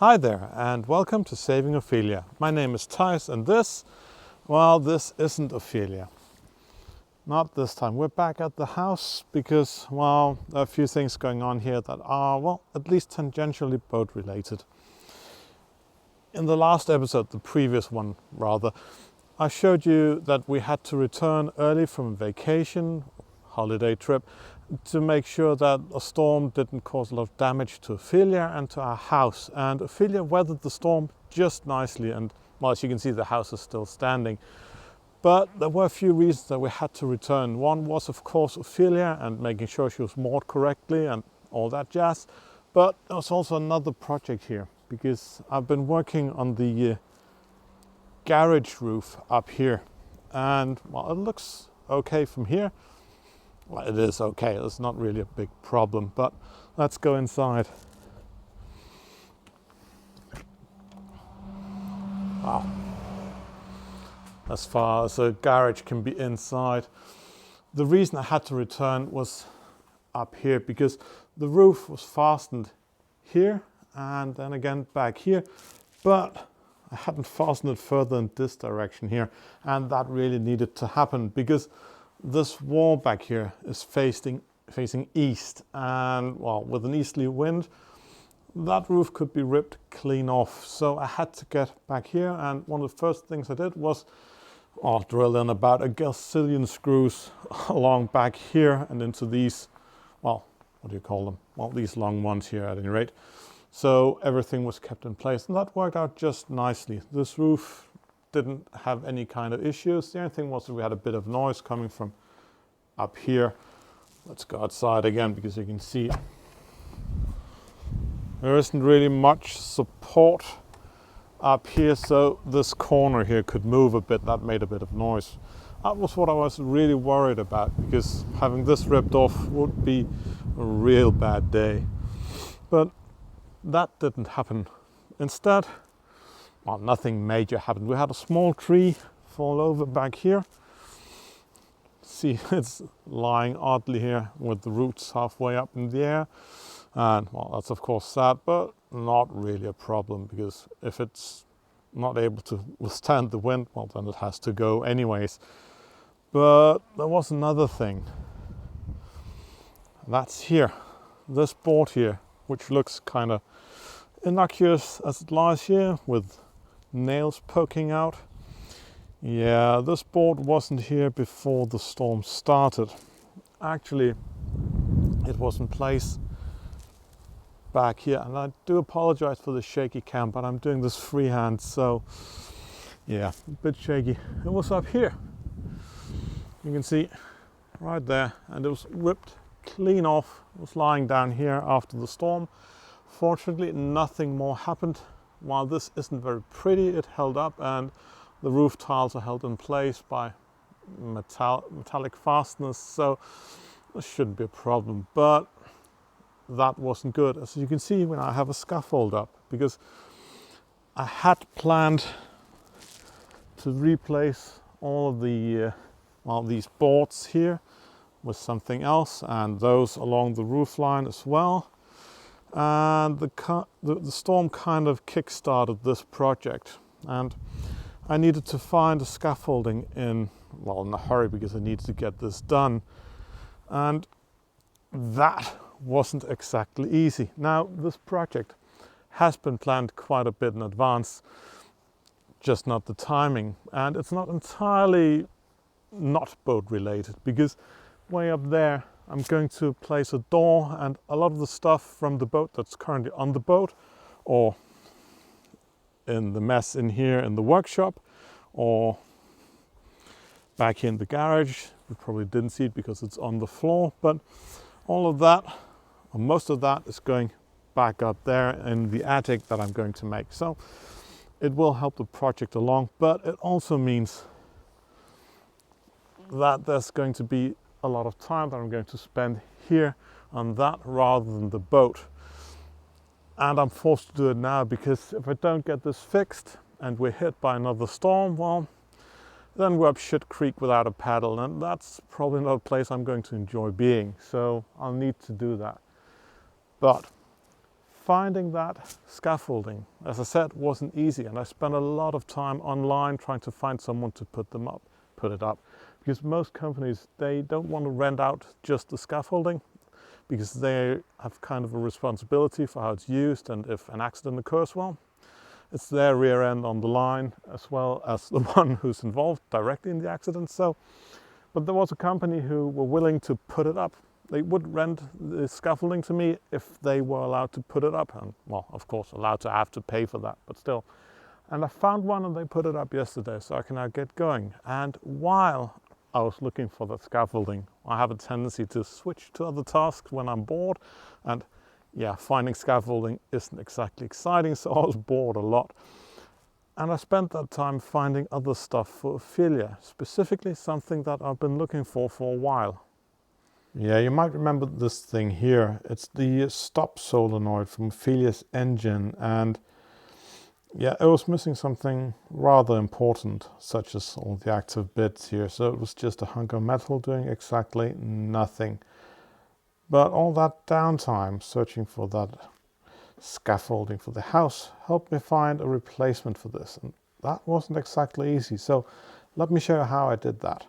Hi there and welcome to Saving Ophelia. My name is Thijs and this isn't Ophelia. Not this time. We're back at the house because, there are a few things going on here that are, at least tangentially boat related. In the last episode, the previous one rather, I showed you that we had to return early from vacation, holiday trip, to make sure that a storm didn't cause a lot of damage to Ophelia and to our house. And Ophelia weathered the storm just nicely, and as you can see, the house is still standing. But there were a few reasons that we had to return. One was, of course, Ophelia and making sure she was moored correctly and all that jazz. But there was also another project here, because I've been working on the garage roof up here. And, it looks okay from here. Well, it is okay, it's not really a big problem, but let's go inside. Wow. As far as a garage can be inside. The reason I had to return was up here because the roof was fastened here and then again back here, but I hadn't fastened it further in this direction here, and that really needed to happen because this wall back here is facing east, and with an easterly wind, that roof could be ripped clean off. So I had to get back here, and one of the first things I did was drill in about a gazillion screws along back here and into these, what do you call them? These long ones here at any rate. So everything was kept in place, and that worked out just nicely. This roof didn't have any kind of issues. The only thing was that we had a bit of noise coming from up here. Let's go outside again because you can see there isn't really much support up here, so this corner here could move a bit. That made a bit of noise. That was what I was really worried about, because having this ripped off would be a real bad day. But that didn't happen. Instead, nothing major happened. We had a small tree fall over back here. See, it's lying oddly here with the roots halfway up in the air. And that's of course sad, but not really a problem, because if it's not able to withstand the wind, then it has to go anyways. But there was another thing. That's here. This board here, which looks kind of innocuous as it lies here with nails poking out. Yeah, this board wasn't here before the storm started. Actually, it was in place back here, and I do apologize for the shaky cam, but I'm doing this freehand, so yeah, a bit shaky. It was up here, you can see right there, and it was ripped clean off. It was lying down here after the storm. Fortunately, nothing more happened. While this isn't very pretty, it held up, and the roof tiles are held in place by metallic fasteners, so this shouldn't be a problem. But that wasn't good. As you can see, when I have a scaffold up, because I had planned to replace all of the these boards here with something else, and those along the roof line as well. And the storm kind of kick-started this project, and I needed to find a scaffolding in a hurry, because I needed to get this done, and that wasn't exactly easy. Now, this project has been planned quite a bit in advance, just not the timing, and it's not entirely not boat related, because way up there I'm going to place a door, and a lot of the stuff from the boat that's currently on the boat, or in the mess in here in the workshop, or back here in the garage. You probably didn't see it because it's on the floor, but all of that, or most of that, is going back up there in the attic that I'm going to make. So it will help the project along, but it also means that there's going to be a lot of time that I'm going to spend here on that rather than the boat. And I'm forced to do it now, because if I don't get this fixed and we're hit by another storm, then we're up shit creek without a paddle, and that's probably not a place I'm going to enjoy being. So I'll need to do that. But finding that scaffolding, as I said, wasn't easy, and I spent a lot of time online trying to find someone to put it up. Because most companies, they don't want to rent out just the scaffolding, because they have kind of a responsibility for how it's used, and if an accident occurs, well, it's their rear end on the line as well as the one who's involved directly in the accident. So, but there was a company who were willing to put it up. They would rent the scaffolding to me if they were allowed to put it up, and well, of course, allowed to have to pay for that, but still. And I found one and they put it up yesterday, so I can now get going. And while I was looking for that scaffolding, I have a tendency to switch to other tasks when I'm bored, and yeah, finding scaffolding isn't exactly exciting, so I was bored a lot. And I spent that time finding other stuff for Ophelia, specifically something that I've been looking for a while. Yeah, you might remember this thing here. It's the stop solenoid from Ophelias engine, and yeah, it was missing something rather important, such as all the active bits here, so it was just a hunk of metal doing exactly nothing. But all that downtime searching for that scaffolding for the house helped me find a replacement for this, and that wasn't exactly easy, so let me show you how I did that.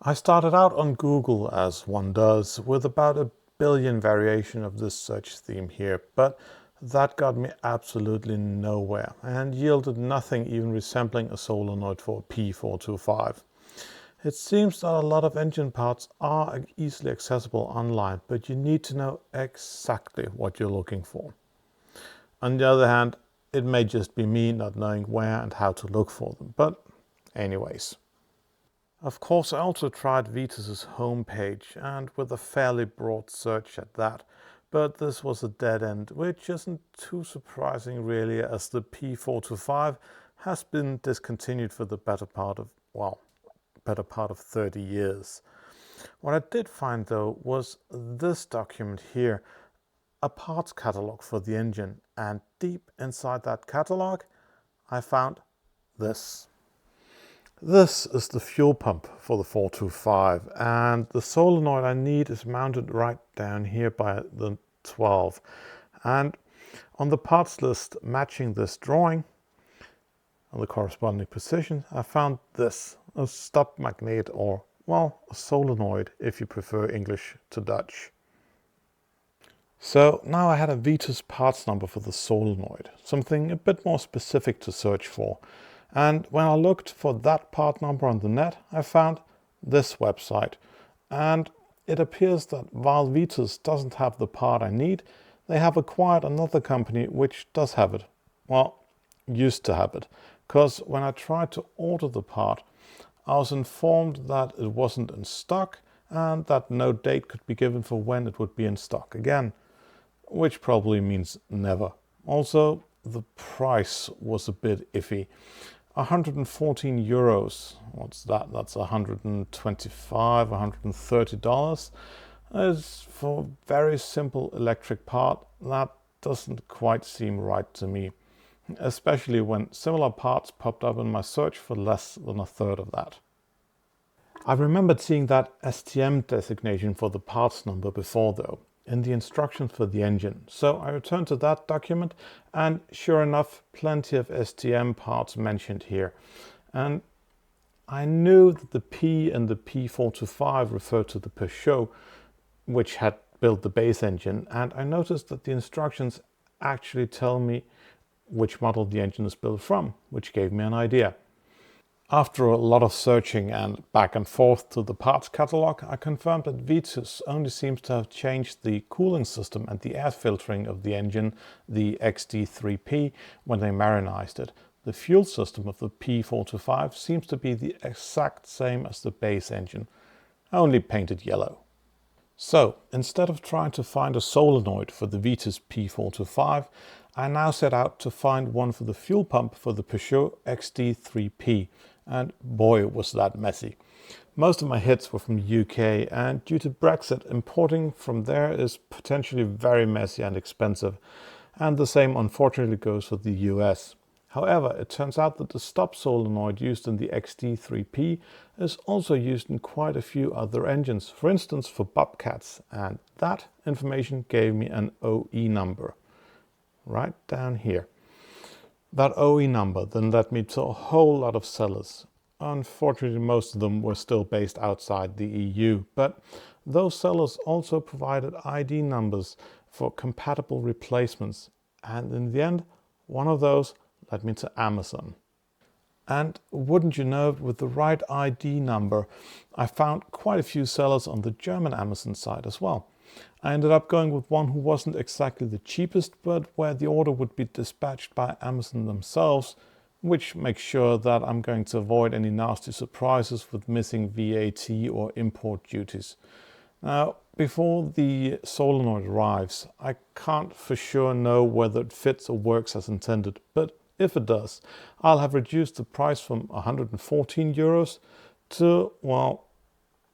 I started out on Google, as one does, with about 1 billion variation of this search theme here, but that got me absolutely nowhere and yielded nothing even resembling a solenoid for a P425. It seems that a lot of engine parts are easily accessible online, but you need to know exactly what you're looking for. On the other hand, it may just be me not knowing where and how to look for them, but anyways. Of course, I also tried Vitus's homepage, and with a fairly broad search at that, but this was a dead end, which isn't too surprising really, as the P425 has been discontinued for the better part of 30 years. What I did find though was this document here, a parts catalog for the engine, and deep inside that catalog I found this. This is the fuel pump for the 425, and the solenoid I need is mounted right down here by the 12. And on the parts list matching this drawing, on the corresponding position, I found this, a stop magnet, or, well, a solenoid if you prefer English to Dutch. So now I had a Vitus parts number for the solenoid, something a bit more specific to search for. And when I looked for that part number on the net, I found this website. And it appears that while Vitus doesn't have the part I need, they have acquired another company which does have it. Well, used to have it. Because when I tried to order the part, I was informed that it wasn't in stock and that no date could be given for when it would be in stock again. Which probably means never. Also, the price was a bit iffy. 114 euros, what's that? That's 125, $130 is for a very simple electric part. That doesn't quite seem right to me, especially when similar parts popped up in my search for less than a third of that. I remembered seeing that STM designation for the parts number before though, in the instructions for the engine. So I returned to that document, and sure enough, plenty of STM parts mentioned here. And I knew that the P in the P425 referred to the Peugeot, which had built the base engine, and I noticed that the instructions actually tell me which model the engine is built from, which gave me an idea. After a lot of searching and back and forth to the parts catalog, I confirmed that Vitus only seems to have changed the cooling system and the air filtering of the engine, the XD3P, when they marinized it. The fuel system of the P425 seems to be the exact same as the base engine, only painted yellow. So, instead of trying to find a solenoid for the Vitus P425, I now set out to find one for the fuel pump for the Peugeot XD3P. And boy, was that messy. Most of my hits were from the UK, and due to Brexit, importing from there is potentially very messy and expensive. And the same unfortunately goes for the US. However, it turns out that the stop solenoid used in the XD3P is also used in quite a few other engines, for instance for Bobcats, and that information gave me an OE number. right down here. That OE number then led me to a whole lot of sellers. Unfortunately, most of them were still based outside the EU, but those sellers also provided ID numbers for compatible replacements. And in the end, one of those led me to Amazon. And wouldn't you know, with the right ID number, I found quite a few sellers on the German Amazon side as well. I ended up going with one who wasn't exactly the cheapest, but where the order would be dispatched by Amazon themselves, which makes sure that I'm going to avoid any nasty surprises with missing VAT or import duties. Now, before the solenoid arrives, I can't for sure know whether it fits or works as intended, but if it does, I'll have reduced the price from 114 euros to, well,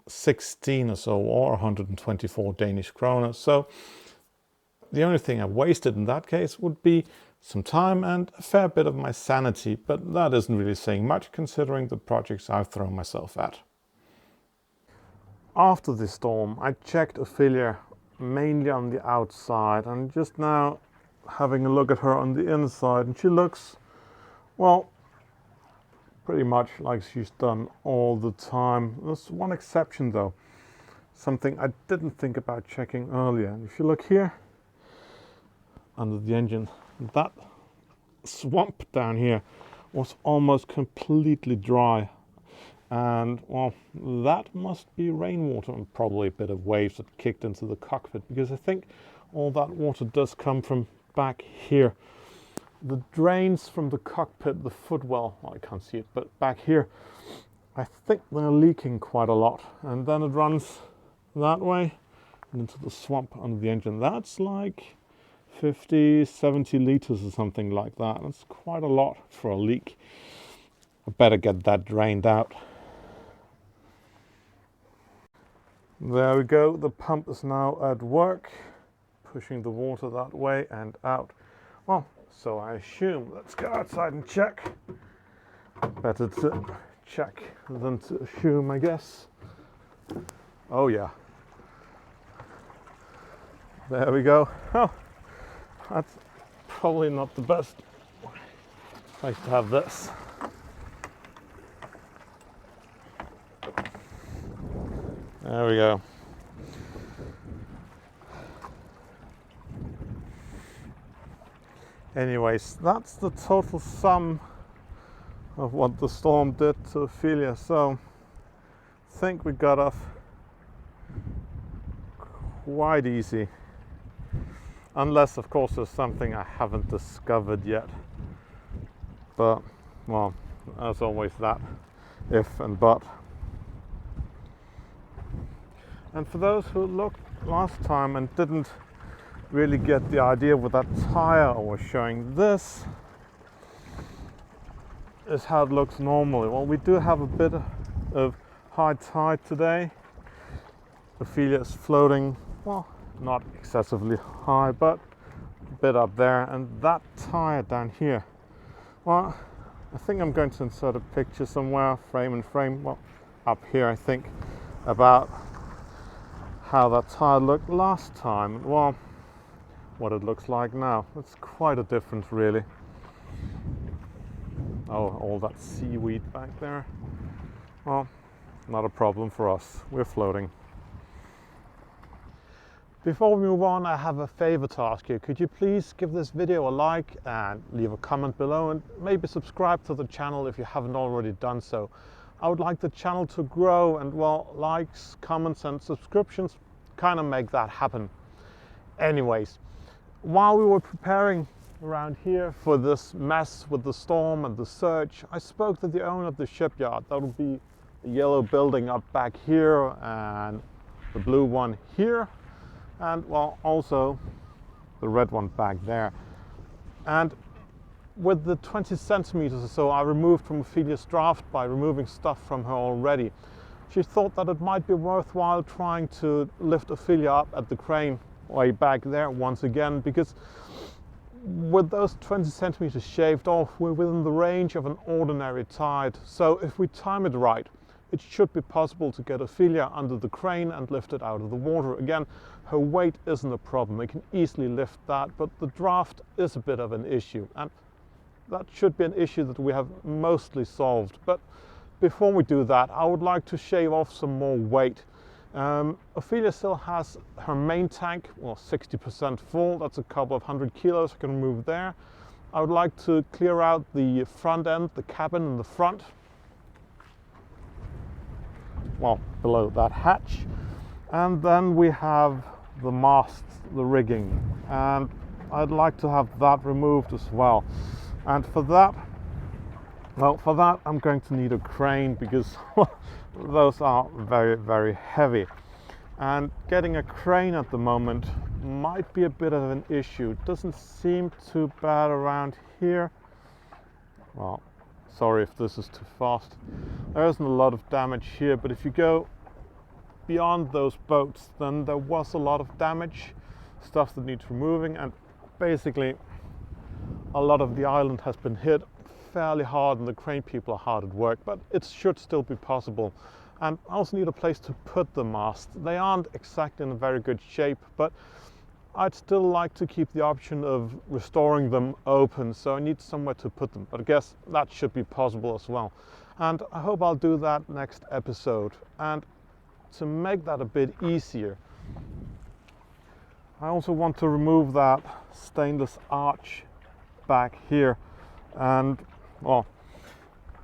16 or so, or 124 Danish kroner. So the only thing I wasted in that case would be some time and a fair bit of my sanity, but that isn't really saying much considering the projects I've thrown myself at. After the storm, I checked Ophelias mainly on the outside, and just now having a look at her on the inside, and she looks, well, pretty much like she's done all the time. There's one exception though, something I didn't think about checking earlier. And if you look here under the engine, that swamp down here was almost completely dry, and well, that must be rainwater and probably a bit of waves that kicked into the cockpit, because I think all that water does come from back here. The drains from the cockpit, the footwell, well, I can't see it, but back here, I think they're leaking quite a lot, and then it runs that way and into the swamp under the engine. That's like 50, 70 liters or something like that. That's quite a lot for a leak. I better get that drained out. There we go, the pump is now at work, pushing the water that way and out. Well, so I assume. Let's go outside and check. Better to check than to assume, I guess. Oh yeah. There we go. Oh, that's probably not the best place to have this. There we go. Anyways, that's the total sum of what the storm did to Ophelia. So I think we got off quite easy. Unless, of course, there's something I haven't discovered yet. But, well, as always, that if and but. And for those who looked last time and didn't really get the idea with that tire I was showing, this is how it looks normally. Well, we do have a bit of high tide today. Ophelia is floating, well, not excessively high, but a bit up there. And that tire down here, well, I think I'm going to insert a picture somewhere, frame in frame, well, up here I think, about how that tire looked last time. Well, what it looks like now. It's quite a difference, really. Oh, all that seaweed back there. Well, not a problem for us. We're floating. Before we move on, I have a favor to ask you. Could you please give this video a like and leave a comment below, and maybe subscribe to the channel if you haven't already done so. I would like the channel to grow, and well, likes, comments and subscriptions kind of make that happen. Anyways, while we were preparing around here for this mess with the storm and the surge, I spoke to the owner of the shipyard. That would be the yellow building up back here and the blue one here, and well, also the red one back there. And with the 20 centimeters or so I removed from Ophelia's draft by removing stuff from her already, she thought that it might be worthwhile trying to lift Ophelia up at the crane way back there once again, because with those 20 centimeters shaved off, we're within the range of an ordinary tide. So if we time it right, it should be possible to get Ophelia under the crane and lift it out of the water. Again, her weight isn't a problem. We can easily lift that, but the draft is a bit of an issue. And that should be an issue that we have mostly solved. But before we do that, I would like to shave off some more weight. Ophelia still has her main tank, well, 60% full. That's a couple of 100 kilos I can remove there. I would like to clear out the front end, the cabin in the front. Well, below that hatch. And then we have the mast, the rigging. And I'd like to have that removed as well. And for that, I'm going to need a crane because those are very, very heavy. And getting a crane at the moment might be a bit of an issue. It doesn't seem too bad around here. Well, sorry if this is too fast. There isn't a lot of damage here, but if you go beyond those boats, then there was a lot of damage, stuff that needs removing, and basically a lot of the island has been hit fairly hard and the crane people are hard at work, but it should still be possible. And I also need a place to put the mast. They aren't exactly in a very good shape, but I'd still like to keep the option of restoring them open, so I need somewhere to put them. But I guess that should be possible as well. And I hope I'll do that next episode. And to make that a bit easier, I also want to remove that stainless arch back here. And well,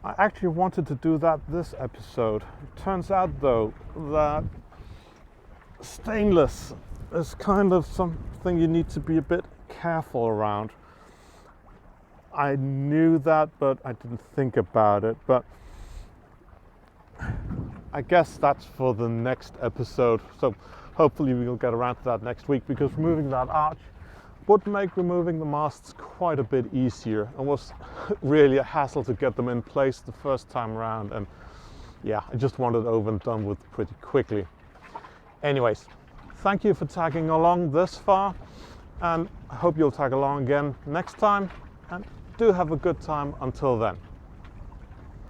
I actually wanted to do that this episode. It turns out though that stainless is kind of something you need to be a bit careful around. I knew that, but I didn't think about it. But I guess that's for the next episode. So hopefully we'll get around to that next week, because removing that arch would make removing the masts quite a bit easier. It was really a hassle to get them in place the first time around, and yeah, I just wanted it over and done with pretty quickly. Anyways, thank you for tagging along this far, and I hope you'll tag along again next time, and do have a good time until then.